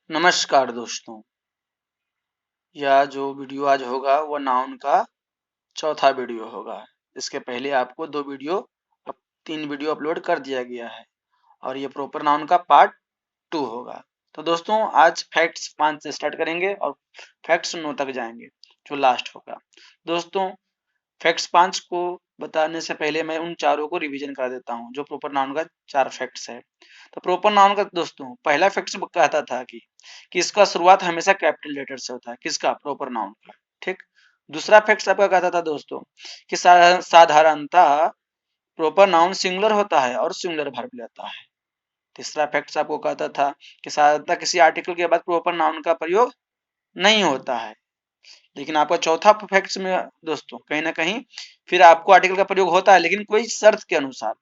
नमस्कार दोस्तों, यह जो वीडियो आज होगा वह नाउन का चौथा वीडियो होगा। इसके पहले आपको तीन वीडियो अपलोड कर दिया गया है और ये प्रॉपर नाउन का पार्ट 2 होगा। तो दोस्तों आज फैक्ट्स 5 से स्टार्ट करेंगे और फैक्ट्स 9 तक जाएंगे जो लास्ट होगा। दोस्तों फैक्ट्स 5 को बताने से पहले मैं उन चारों को रिवीजन करा देता हूँ जो प्रॉपर नाउन का 4 फैक्ट्स है। तो प्रॉपर नाउन का दोस्तों पहला फैक्ट्स कहता था कि इसका शुरुआत हमेशा कैपिटल लेटर से होता है। किसका? प्रॉपर नाउन का। ठीक। दूसरा फैक्ट्स आपका कहता था दोस्तों कि साधारणतः प्रॉपर नाउन सिंगुलर होता है और सिंगुलर वर्ब लेता है। तीसरा फैक्ट्स आपको कहता था कि साधारणतः किसी आर्टिकल के बाद प्रॉपर नाउन का प्रयोग नहीं होता है। लेकिन आपका चौथा फैक्ट्स में दोस्तों कहीं ना कहीं फिर आपको आर्टिकल का प्रयोग होता है, लेकिन कोई शर्त के अनुसार।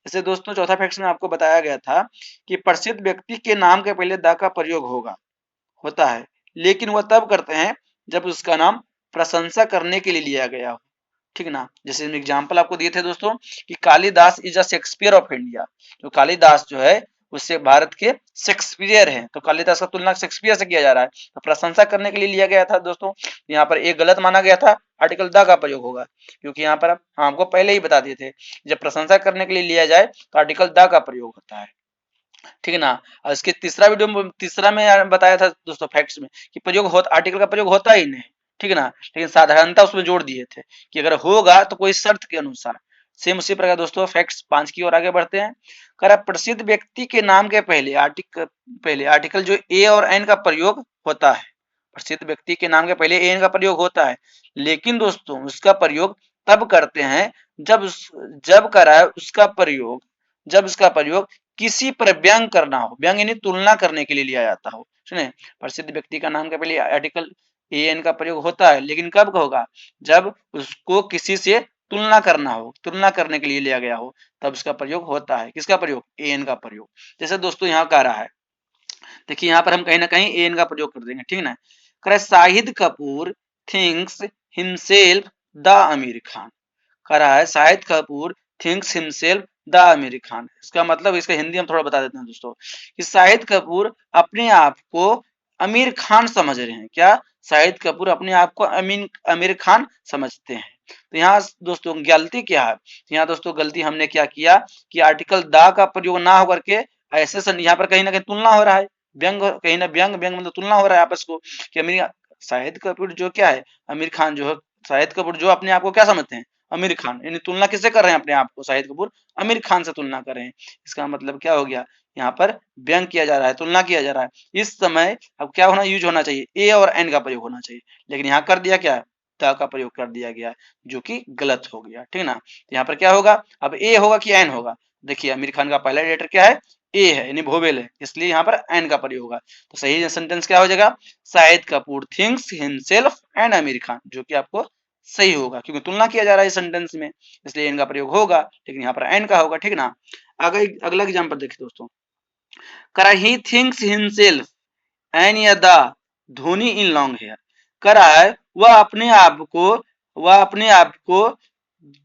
जैसे दोस्तों चौथा फैक्ट्स में आपको बताया गया था कि प्रसिद्ध व्यक्ति के नाम के पहले द का प्रयोग होता है, लेकिन वह तब करते हैं जब उसका नाम प्रशंसा करने के लिए लिया गया हो। ठीक ना। जैसे एग्जाम्पल आपको दिए थे दोस्तों कि Kalidas is a Shakespeare of India. जो कालिदास जो है उससे भारत के शेक्सपियर हैं, तो कालिदास का तुलना शेक्सपियर से किया जा रहा है, तो प्रशंसा करने के लिए लिया गया था दोस्तों। यहाँ पर एक गलत माना गया था, आर्टिकल द का प्रयोग होगा, क्योंकि यहाँ पर हमको पहले ही बता दिए थे जब प्रशंसा करने के लिए लिया जाए तो आर्टिकल द का प्रयोग होता है। ठीक है ना। और इसके तीसरा में बताया था दोस्तों फैक्ट्स में कि आर्टिकल का प्रयोग होता ही नहीं। ठीक है ना। लेकिन साधारणता उसमें जोड़ दिए थे कि अगर होगा तो कोई शर्त के अनुसार। सेम उसी प्रकार दोस्तों फैक्ट्स 5 की ओर आगे बढ़ते हैं। कर प्रसिद्ध व्यक्ति के नाम के पहले आर्टिकल जो ए और एन का प्रयोग होता है। प्रसिद्ध व्यक्ति के नाम के पहले एन का प्रयोग होता है, लेकिन दोस्तों उसका प्रयोग तब करते हैं जब उसका प्रयोग किसी पर व्यंग करना हो। व्यंग यानी तुलना करने के लिए लिया जाता हो। सुने, प्रसिद्ध व्यक्ति का नाम के पहले आर्टिकल ए एन का प्रयोग होता है, लेकिन कब होगा? जब उसको किसी से तुलना करना हो, तुलना करने के लिए लिया गया हो, तब उसका प्रयोग होता है। किसका प्रयोग? ए एन का प्रयोग। जैसे दोस्तों यहाँ कह रहा है, देखिए यहाँ पर हम कहीं ना कहीं ए एन का प्रयोग कर देंगे। ठीक ना। करे Shahid Kapoor thinks himself the Aamir Khan. कह रहा है Shahid Kapoor thinks himself the Aamir Khan. इसका मतलब इसका हिंदी हम थोड़ा बता देते हैं दोस्तों कि शाहिद कपूर अपने आप को आमिर खान समझ रहे हैं। क्या? शाहिद कपूर अपने आप को आमिर खान समझते हैं। तो यहाँ दोस्तों गलती क्या है? यहाँ दोस्तों गलती हमने क्या किया कि आर्टिकल द का प्रयोग ना होकर के ऐसे यहाँ पर कहीं ना कहीं तुलना हो रहा है। कहीं ना व्यंग मतलब तुलना हो रहा है आपस को कि शाहिद कपूर जो क्या है, आमिर खान जो है, शाहिद कपूर जो अपने आप को क्या समझते हैं? आमिर खान। यानी तुलना किससे कर रहे हैं अपने आप को? शाहिद कपूर आमिर खान से तुलना कर रहे हैं। इसका मतलब क्या हो गया? यहाँ पर व्यंग किया जा रहा है, तुलना किया जा रहा है। इस समय अब क्या यूज होना चाहिए? ए और एन का प्रयोग होना चाहिए, लेकिन यहाँ कर दिया क्या? द का प्रयोग कर दिया गया, जो कि गलत हो गया। ठीक ना। तो यहाँ पर क्या होगा? अब ए होगा कि एन होगा? देखिए आमिर खान का पहला लेटर क्या है? ए है, यानी वोवेल है, इसलिए यहाँ पर एन का प्रयोग होगा। तो सही सेंटेंस क्या हो जाएगा? Shahid Kapoor thinks himself and Aamir Khan, जो कि आपको सही होगा, क्योंकि तुलना किया जा रहा है सेंटेंस में, इसलिए एन का प्रयोग होगा, लेकिन यहाँ पर एन का होगा। ठीक ना। अगला एग्जाम्पल देखिए दोस्तों। करा ही थिंक्स हिमसेल्फ एन या the Dhoni in long hair. करा है वह अपने आप को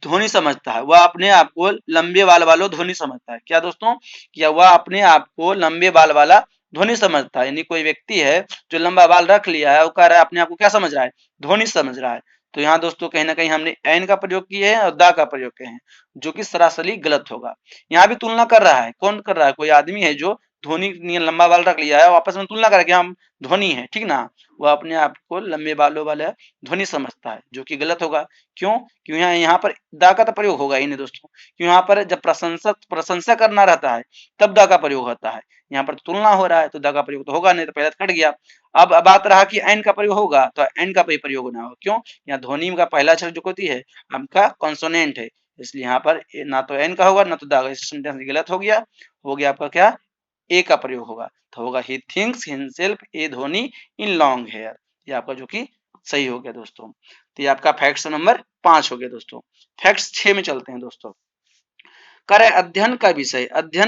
धोनी समझता है। वह अपने आप को लंबे बाल वाला धोनी समझता है। क्या दोस्तों? क्या वह अपने आप को लंबे बाल वाला धोनी समझता है? यानी कोई व्यक्ति है जो लंबा बाल रख लिया है, वो कह रहा है अपने आप को क्या समझ रहा है? धोनी समझ रहा है। तो यहाँ दोस्तों कहीं ना कहीं हमने एन का प्रयोग किए हैं और दा का प्रयोग किए हैं, जो कि सरासरी गलत होगा। यहाँ भी तुलना कर रहा है। कौन कर रहा है? कोई आदमी है जो धोनी लंबा बाल रख लिया है और आपस में तुलना कर कि हम धोनी है। ठीक ना। वह अपने आप को लंबे बालों वाला धोनी समझता है, जो कि गलत होगा। क्यों? क्यों यहाँ पर दा का तो प्रयोग होगा ही नहीं दोस्तों। क्यों? यहाँ पर जब प्रशंसा करना रहता है तब दा का प्रयोग होता है। यहाँ पर तुलना हो रहा है तो दा का प्रयोग तो होगा नहीं, तो पहले कट गया। अब बात रहा कि एन का प्रयोग होगा, तो एन का भी प्रयोग ना हो। क्यों? यहाँ ध्वनि का पहला अक्षर जो होती है आपका कॉन्सोनेंट है, इसलिए यहाँ पर ना तो एन का होगा ना तो दा का। सेंटेंस गलत हो गया। आपका क्या? ए का प्रयोग होगा, तो होगा he thinks himself a Dhoni in long hair. ये आपका जो कि सही हो गया दोस्तों। तो ये आपका फैक्ट्स नंबर 5 हो गया दोस्तों। फैक्ट्स 6 में चलते हैं दोस्तों। करे अध्ययन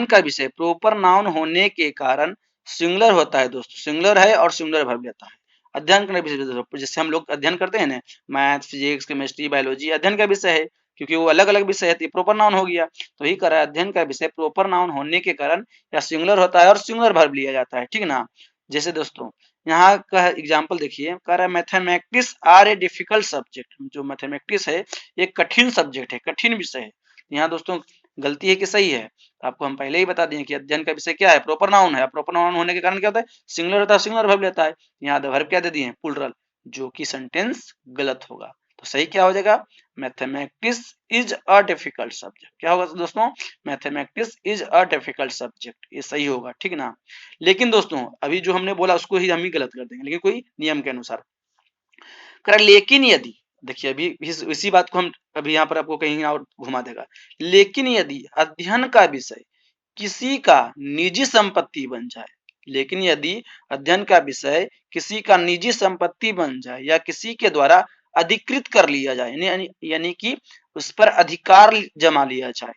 का विषय प्रॉपर नाउन होने के कारण सिंगुलर होता है दोस्तों। सिंगुलर है और सिंगुलर वर्ब लेता है। अध्ययन का विषय दोस्तों, जैसे हम लोग अध्ययन करते हैं ना, मैथ फिजिक्स केमिस्ट्री बायोलॉजी अध्ययन का विषय है, क्योंकि वो अलग अलग विषय है, प्रॉपर नाउन हो गया। तो ही करा अध्ययन का विषय प्रॉपर नाउन होने के कारण या सिंगुलर होता है और सिंगुलर वर्ब लिया जाता है। ठीक ना। जैसे दोस्तों यहाँ का एग्जाम्पल देखिए, कह रहा है mathematics are a difficult subject. जो मैथमेटिक्स है एक कठिन सब्जेक्ट है, कठिन विषय है। यहाँ दोस्तों गलती है कि सही है? आपको हम पहले ही बता दिए कि अध्ययन का विषय क्या है, प्रॉपर नाउन है। प्रॉपर नाउन होने के कारण क्या होता है, सिंगुलर होता है, सिंगुलर वर्ब लेता है। यहाँ वर्ब क्या दे दिए, प्लूरल, जो कि सेंटेंस गलत होगा। तो सही क्या हो जाएगा, mathematics is a difficult subject. क्या होगा दोस्तों, mathematics is a difficult subject, ये सही होगा, ठीक ना। लेकिन दोस्तों अभी जो हमने बोला उसको ही हम ही गलत कर देंगे, लेकिन कोई नियम के अनुसार। लेकिन यदि, देखिए अभी इसी बात को हम अभी यहाँ पर आपको कहीं और घुमा देगा। लेकिन यदि अध्ययन का विषय किसी का निजी संपत्ति बन जाए, लेकिन यदि अध्ययन का विषय किसी का निजी संपत्ति बन जाए या किसी के द्वारा अधिकृत कर लिया जाए, यानी कि उस पर अधिकार जमा लिया जाए,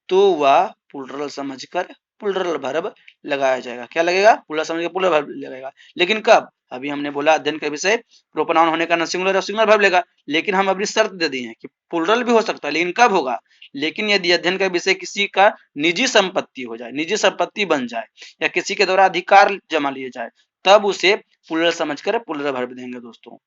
तो वह प्लूरल समझकर प्लूरल वर्ब लगाया जाएगा। क्या लगेगा, प्लूरल समझकर प्लूरल वर्ब लगेगा। लेकिन कब, अभी हमने बोला अध्ययन का विषय प्रोपर नाउन होने का ना सिंगुलर और सिंगुलर वर्ब लेगा। लेकिन हम अभी शर्त दे दिए हैं कि प्लूरल भी हो सकता है, लेकिन कब होगा, लेकिन यदि अध्ययन का विषय किसी का निजी संपत्ति हो जाए, निजी संपत्ति बन जाए या किसी के द्वारा अधिकार जमा लिए जाए, तब उसे प्लूरल समझकर प्लूरल वर्ब देंगे दोस्तों।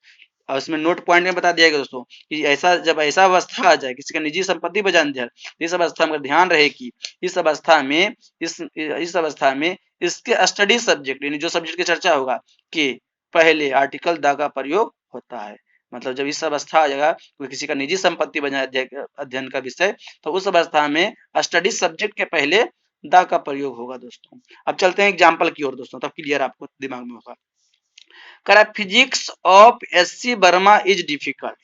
और इसमें नोट पॉइंट में बता दिया गया दोस्तों कि ऐसा जब ऐसा अवस्था आ जाए, किसी का निजी संपत्ति बन जाए, इस अवस्था में ध्यान रहे कि इस अवस्था में इसके स्टडी सब्जेक्ट, यानी जो सब्जेक्ट की चर्चा होगा, के पहले आर्टिकल द का प्रयोग होता है। मतलब जब इस अवस्था आ जाएगा, कोई किसी का निजी संपत्ति बन जाए अध्ययन का विषय, तो उस अवस्था में स्टडी सब्जेक्ट के पहले द का प्रयोग होगा दोस्तों। अब चलते हैं एग्जाम्पल की ओर दोस्तों, तब क्लियर आपको दिमाग में होगा। करा physics of SC Verma is difficult.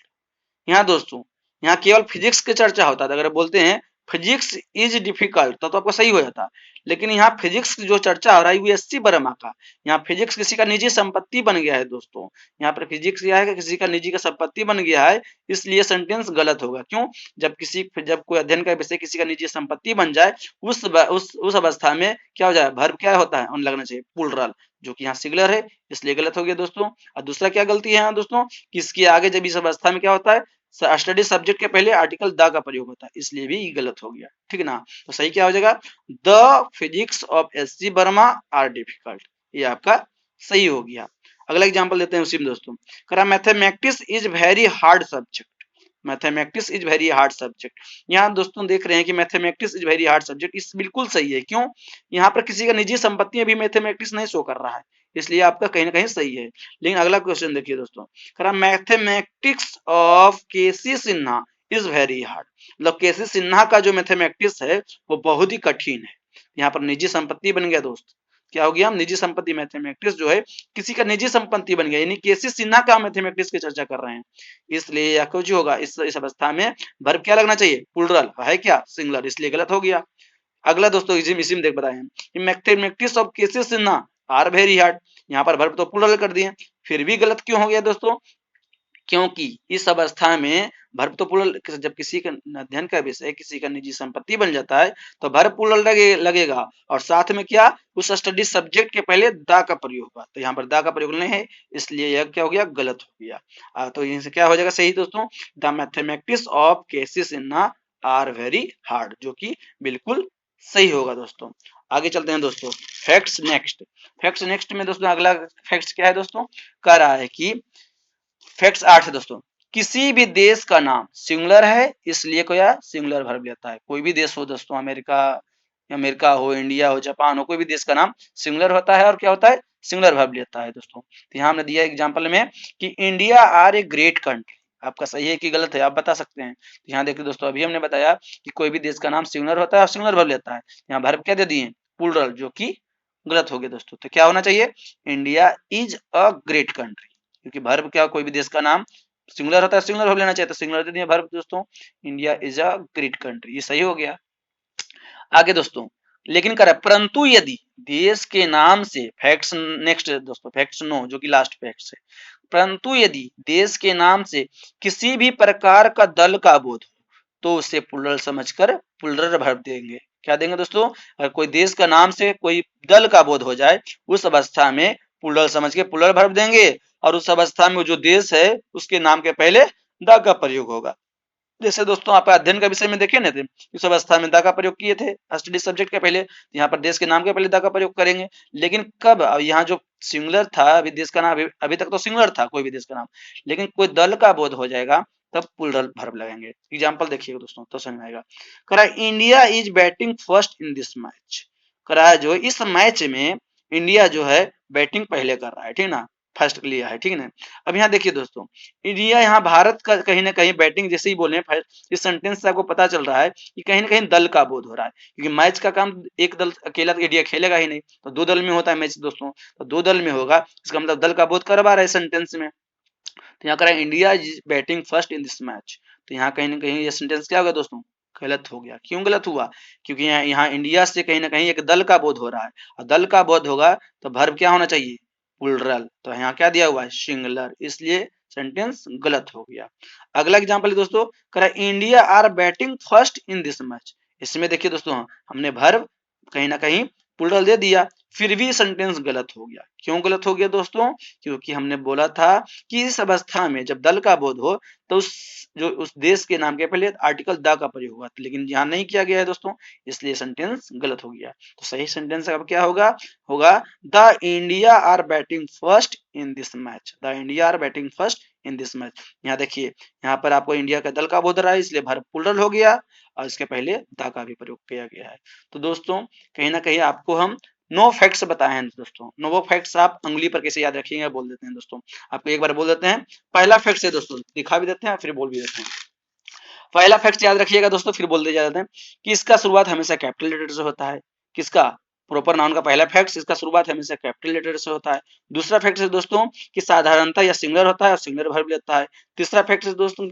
यहाँ दोस्तों यहाँ केवल फिजिक्स की चर्चा होता है। अगर बोलते हैं फिजिक्स इज डिफिकल्ट तो आपको सही हो जाता। लेकिन यहाँ फिजिक्स की जो चर्चा हो रहा है यूएससी वर्मा का, यहाँ फिजिक्स किसी का निजी संपत्ति बन गया है दोस्तों। यहाँ पर फिजिक्स क्या है कि किसी का निजी का संपत्ति बन गया है, इसलिए सेंटेंस गलत होगा। क्यों, जब कोई अध्ययन का विषय किसी का निजी संपत्ति बन जाए, उस अवस्था में क्या हो जाए, वर्ब क्या होता है, लगना चाहिए प्लूरल, जो कि यहाँ सिंगुलर है, इसलिए गलत हो गया दोस्तों। और दूसरा क्या गलती है यहाँ दोस्तों, कि इसके आगे जब इस अवस्था में क्या होता है, स्टडी सब्जेक्ट के पहले आर्टिकल द का प्रयोग होता है, इसलिए भी गलत हो गया, ठीक ना। तो सही क्या हो जाएगा, the physics of SC Verma are difficult, ये आपका सही हो गया। अगला एग्जांपल देते हैं उसी में दोस्तों। करा mathematics is very hard subject. Mathematics is very hard subject. यहाँ दोस्तों देख रहे हैं कि mathematics is very hard subject, इस बिल्कुल सही है। क्यों, यहाँ पर किसी का निजी संपत्ति अभी मैथमेटिक्स नहीं शो कर रहा है, इसलिए आपका कहीं ना कहीं सही है। लेकिन अगला क्वेश्चन देखिए दोस्तों, करा mathematics of KC Sinha is very hard. मतलब केसी सिन्हा का जो मैथमेटिक्स है वो बहुत ही कठिन है। यहाँ पर निजी संपत्ति बन गया दोस्त, क्या हो गया, हम निजी संपत्ति, मैथमेटिक्स जो है किसी का निजी संपत्ति बन गया, यानी केसी सिन्हा का मैथमेटिक्स की चर्चा कर रहे हैं, इसलिए यह कुछ होगा, इस अवस्था में वर्ब क्या लगना चाहिए, प्लूरल, है क्या, सिंगुलर, इसलिए गलत हो गया। अगला दोस्तों इसी में देख बताए कि mathematics of KC Sinha are very hard. यहाँ पर वर्ब तो प्लूरल कर दिए, फिर भी गलत क्यों हो गया दोस्तों, क्योंकि इस अवस्था में वर्ब तो प्लूरल, जब किसी का अध्ययन का विषय किसी का निजी संपत्ति बन जाता है तो वर्ब प्लूरल लगेगा, और साथ में क्या, उस स्टडी सब्जेक्ट के पहले द का प्रयोग होगा। तो यहाँ पर द का प्रयोग नहीं है, इसलिए यह क्या हो गया, गलत हो गया। तो यहीं से क्या हो जाएगा सही दोस्तों, the mathematics of KC Sinha are very hard, जो कि बिल्कुल सही होगा दोस्तों। आगे चलते हैं दोस्तों, फैक्ट्स नेक्स्ट। फैक्ट्स नेक्स्ट में दोस्तों अगला फैक्ट्स क्या है दोस्तों, कह रहा है कि फैक्ट्स 8 है दोस्तों, किसी भी देश का नाम सिंगुलर है, इसलिए क्या सिंगुलर वर्ब लेता है। कोई भी देश हो दोस्तों, अमेरिका हो, इंडिया हो, जापान हो, कोई भी देश का नाम सिंगुलर होता है और क्या होता है, सिंगुलर वर्ब लेता है दोस्तों। तो यहाँ हमने दिया एग्जांपल में कि India are a great country. आपका सही है कि गलत है, आप बता सकते हैं। तो यहाँ देखिए दोस्तों, अभी हमने बताया कि कोई भी देश का नाम सिंगुलर होता है और सिंगुलर वर्ब लेता है। यहाँ वर्ब क्या दे दिए, प्लूरल, जो कि गलत हो गया दोस्तों। तो क्या होना चाहिए, India is a great country, क्योंकि वर्ब क्या, कोई भी देश का नाम सिंगुलर होता है, सिंगुलर वर्ब लेना चाहिए, तो सिंगुलर दे दिया वर्ब दोस्तों, India is a great country, ये सही हो गया। आगे दोस्तों, लेकिन करा परंतु यदि देश के नाम से, फैक्ट्स नेक्स्ट दोस्तों, फैक्ट्स नो, जो कि लास्ट फैक्ट्स है, परंतु यदि देश के नाम से किसी भी प्रकार का दल का बोध हो तो उसे प्लूरल समझकर प्लूरल वर्ब देंगे। क्या देंगे दोस्तों, अगर कोई देश का नाम से कोई दल का बोध हो जाए, उस अवस्था में प्लूरल समझ के प्लूरल वर्ब देंगे, और उस अवस्था में जो देश है उसके नाम के पहले द का प्रयोग होगा। जैसे दोस्तों आप अध्ययन का विषय में देखे ना थे, इस अवस्था में दा का प्रयोग किए थे स्टडी सब्जेक्ट के पहले, यहाँ पर देश के नाम के पहले दा का प्रयोग करेंगे। लेकिन कब, अब यहाँ जो सिंगुलर था, अभी देश का नाम अभी तक तो सिंगुलर था कोई भी देश का नाम, लेकिन कोई दल का बोध हो जाएगा तब प्लूरल वर्ब लगेंगे। एग्जाम्पल देखिएगा दोस्तों तो समझ में आएगा। कह रहा है India is batting first in this match. कह रहा है जो इस मैच में इंडिया जो है बैटिंग पहले कर रहा है, ठीक ना, फर्स्ट लिया है, ठीक ना। अब यहाँ देखिए दोस्तों, इंडिया यहाँ भारत का कहीं ना कहीं बैटिंग जैसे ही बोले इस सेंटेंस से आपको पता चल रहा है कि कहीं ना कहीं दल का बोध हो रहा है, क्योंकि मैच का काम एक दल अकेला इंडिया खेलेगा ही नहीं, तो दो दल में होता है मैच दोस्तों, तो दो दल में होगा, इसका मतलब दल का बोध करवा रहा है सेंटेंस में। तो यहाँ कह रहा है India is batting first in this match, तो यहाँ कहीं ना कहीं ये सेंटेंस क्या हो गया दोस्तों, गलत हो गया। क्यों गलत हुआ, क्योंकि यहाँ इंडिया से कहीं ना कहीं एक दल का बोध हो रहा है, और दल का बोध होगा तो वर्ब क्या होना चाहिए, प्लूरल, तो यहाँ क्या दिया हुआ है, सिंगुलर, इसलिए सेंटेंस गलत हो गया। अगला एग्जांपल दोस्तों, कह रहा है India are batting first in this match. इसमें देखिए दोस्तों हमने वर्ब कहीं ना कहीं प्लूरल दे दिया, फिर भी सेंटेंस गलत हो गया। क्यों गलत हो गया दोस्तों, क्योंकि हमने बोला था कि इस अवस्था में जब दल का बोध हो तो उस देश के नाम के पहले आर्टिकल द का प्रयोग हुआ, लेकिन यहाँ नहीं किया गया है दोस्तों, इसलिए सेंटेंस गलत हो गया। तो सही सेंटेंस अब क्या होगा, the India are batting first in this match, the India are batting first in this match. यहाँ देखिए, यहाँ पर आपको इंडिया का दल का बोध रहा है, इसलिए वर्ब प्लूरल हो गया, और इसके पहले द का भी प्रयोग किया गया है। तो दोस्तों कहीं ना कहीं आपको हम नो फैक्ट्स बताए हैं दोस्तों। नो फैक्ट्स आप अंगुली पर कैसे याद रखिएगा बोल देते हैं दोस्तों, आपको एक बार बोल देते हैं। पहला फैक्ट है दोस्तों, दिखा भी देते हैं फिर बोल भी देते हैं। पहला फैक्ट याद रखिएगा दोस्तों, फिर बोलते जाते हैं कि इसका शुरुआत हमेशा कैपिटल लेटर से होता है। किसका, प्रॉपर नाउन का पहला फैक्ट, इसका शुरुआत हमेशा कैपिटल लेटर से होता है। दूसरा फैक्ट है दोस्तों कि साधारणतः या सिंगुलर होता है और सिंगुलर वर्ब लेता है। तीसरा फैक्ट है दोस्तों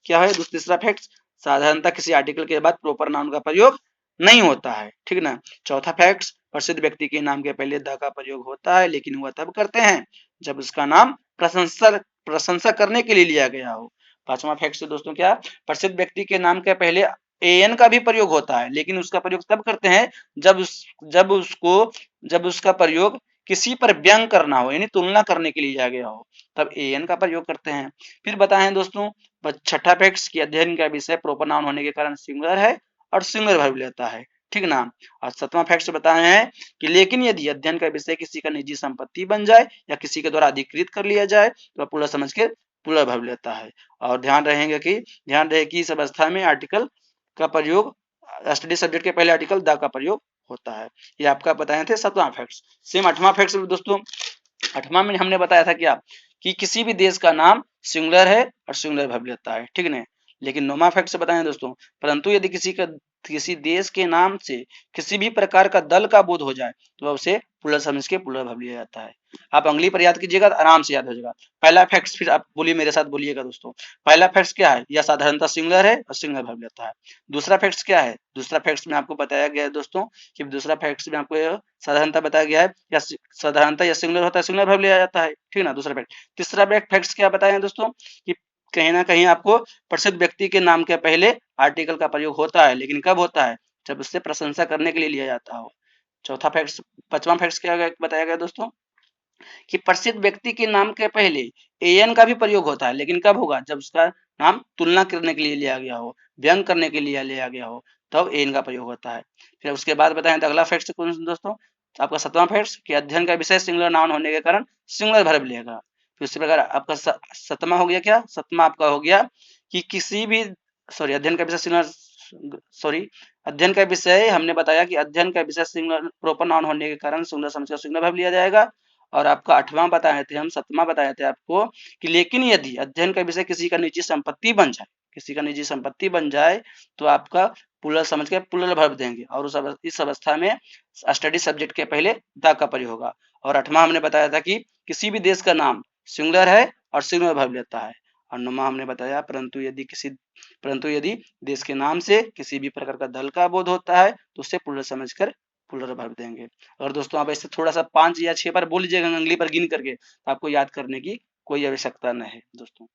क्या है, तीसरा फैक्ट साधारणतः किसी आर्टिकल के बाद प्रॉपर नाउन का प्रयोग नहीं होता है, ठीक ना। चौथा फैक्ट, प्रसिद्ध व्यक्ति के नाम के पहले द का प्रयोग होता है, लेकिन वह तब करते हैं जब उसका नाम प्रशंसा करने के लिए लिया गया हो। पांचवा फैक्ट से दोस्तों क्या, प्रसिद्ध व्यक्ति के नाम के पहले एन का भी प्रयोग होता है, लेकिन उसका प्रयोग तब करते हैं जब उसका प्रयोग किसी पर व्यंग करना हो, यानी तुलना करने के लिए लिया गया हो, तब एन का प्रयोग करते हैं। फिर बताएं दोस्तों छठा फैक्ट की अध्ययन का विषय प्रोपर नाउन होने के कारण सिंगुलर है और सिंगुलर वर्ब लेता है, ठीक ना। और सातवां फैक्ट बताए हैं कि लेकिन यदि अध्ययन का विषय किसी का निजी संपत्ति बन जाए या किसी के द्वारा अधिकृत कर लिया जाए तो पूरा समझ के पूरा वर्ब लेता है। और ध्यान रहे कि इस अवस्था में आर्टिकल का प्रयोग स्टडी सब्जेक्ट के पहले आर्टिकल द का प्रयोग होता है। ये आपका बताए थे सातवां फैक्ट। सेम आठवां फैक्ट दोस्तों, आठवां में हमने बताया था क्या कि किसी भी देश का नाम सिंगुलर है और सिंगुलर वर्ब लेता है, ठीक ना। लेकिन नौवां फैक्ट बताएं दोस्तों, परंतु यदि किसी देश के नाम से किसी भी प्रकार का दल का बोध हो जाए तो उसे प्लूरल समझ के प्लूरल वर्ब लिया जाता है। आप अंगली पर याद कीजिएगा, आराम से याद हो जाएगा। पहला फैक्ट फिर आप बोलिए, मेरे साथ बोलिएगा दोस्तों। पहला फैक्ट क्या है, यह साधारणतः सिंगुलर है और सिंगुलर वर्ब लेता है। दूसरा फैक्ट क्या है, दूसरा फैक्ट में आपको बताया गया है दोस्तों कि दूसरा फैक्ट में आपको साधारणतः बताया गया है या साधारणतः या सिंगुलर होता है, सिंगुलर वर्ब लिया जाता है, ठीक ना, दूसरा फैक्ट। तीसरा फैक्ट क्या बताया दोस्तों कि कहीं ना कहीं आपको प्रसिद्ध व्यक्ति के नाम के पहले आर्टिकल का प्रयोग होता है, लेकिन कब होता है, जब उससे प्रशंसा करने के लिए लिया जाता हो। चौथा फैक्ट, पांचवा फैक्ट क्या बताया गया दोस्तों कि प्रसिद्ध व्यक्ति के नाम के पहले एन का भी प्रयोग होता है, लेकिन कब होगा, जब उसका नाम तुलना करने के लिए लिया गया हो, व्यंग करने के लिए लिया गया हो, तब एन का प्रयोग होता है। फिर उसके बाद बताएं तो अगला फैक्ट कौन दोस्तों, आपका सातवां फैक्ट कि अध्ययन का विषय सिंगुलर नाउन होने के कारण सिंगुलर वर्ब लेगा। फिर उसी प्रकार आपका सतमा हो गया क्या, सतमा आपका हो गया कि किसी भी अध्ययन का विषय सिंगुलर अध्ययन का विषय हमने बताया कि अध्ययन का विषय सिंगुलर प्रॉपर नाउन होने के कारण सिंगुलर समझकर सिंगुलर वर्ब लिया जाएगा। और आपका आठवां बताए थे हम, सतमा बताए थे आपको कि लेकिन यदि अध्ययन का विषय किसी का निजी संपत्ति बन जाए, किसी का निजी संपत्ति बन जाए तो आपका प्लूरल समझ के प्लूरल वर्ब देंगे, और इस अवस्था में स्टडी सब्जेक्ट के पहले द का प्रयोग होगा। और आठवां हमने बताया था कि किसी भी देश का नाम सिंगुलर है और सिंगुलर वर्ब लेता है। और नौवां हमने बताया परंतु यदि देश के नाम से किसी भी प्रकार का दल का बोध होता है तो उससे प्लूरल समझकर प्लूरल वर्ब देंगे। और दोस्तों आप ऐसे थोड़ा सा 5 या 6 बार बोल लीजिएगा अंगली पर गिन करके, तो आपको याद करने की कोई आवश्यकता नहीं है दोस्तों।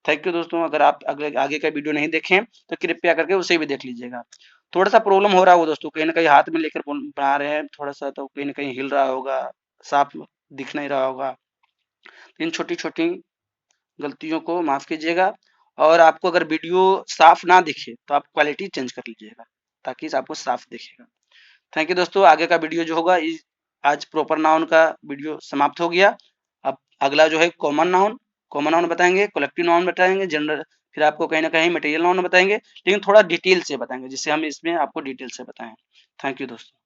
थैंक यू दोस्तों। अगर आप आगे का वीडियो नहीं देखें तो कृपया करके उसे भी देख लीजिएगा। थोड़ा सा प्रॉब्लम हो रहा होगा दोस्तों, कहीं ना कहीं हाथ में लेकर बना रहे हैं थोड़ा सा, तो कहीं ना कहीं हिल रहा होगा, साफ दिख नहीं रहा होगा। इन छोटी छोटी गलतियों को माफ कीजिएगा। और आपको अगर वीडियो साफ ना दिखे तो आप क्वालिटी चेंज कर लीजिएगा ताकि आपको साफ दिखेगा। थैंक यू दोस्तों। आगे का वीडियो जो होगा आज प्रॉपर नाउन का वीडियो समाप्त हो गया। अब अगला जो है कॉमन नाउन बताएंगे, कलेक्टिव नाउन बताएंगे, जनरल, फिर आपको कहीं ना कहीं मटेरियल नाउन बताएंगे, लेकिन थोड़ा डिटेल से बताएंगे जिससे हम इसमें आपको डिटेल से बताएं। थैंक यू दोस्तों।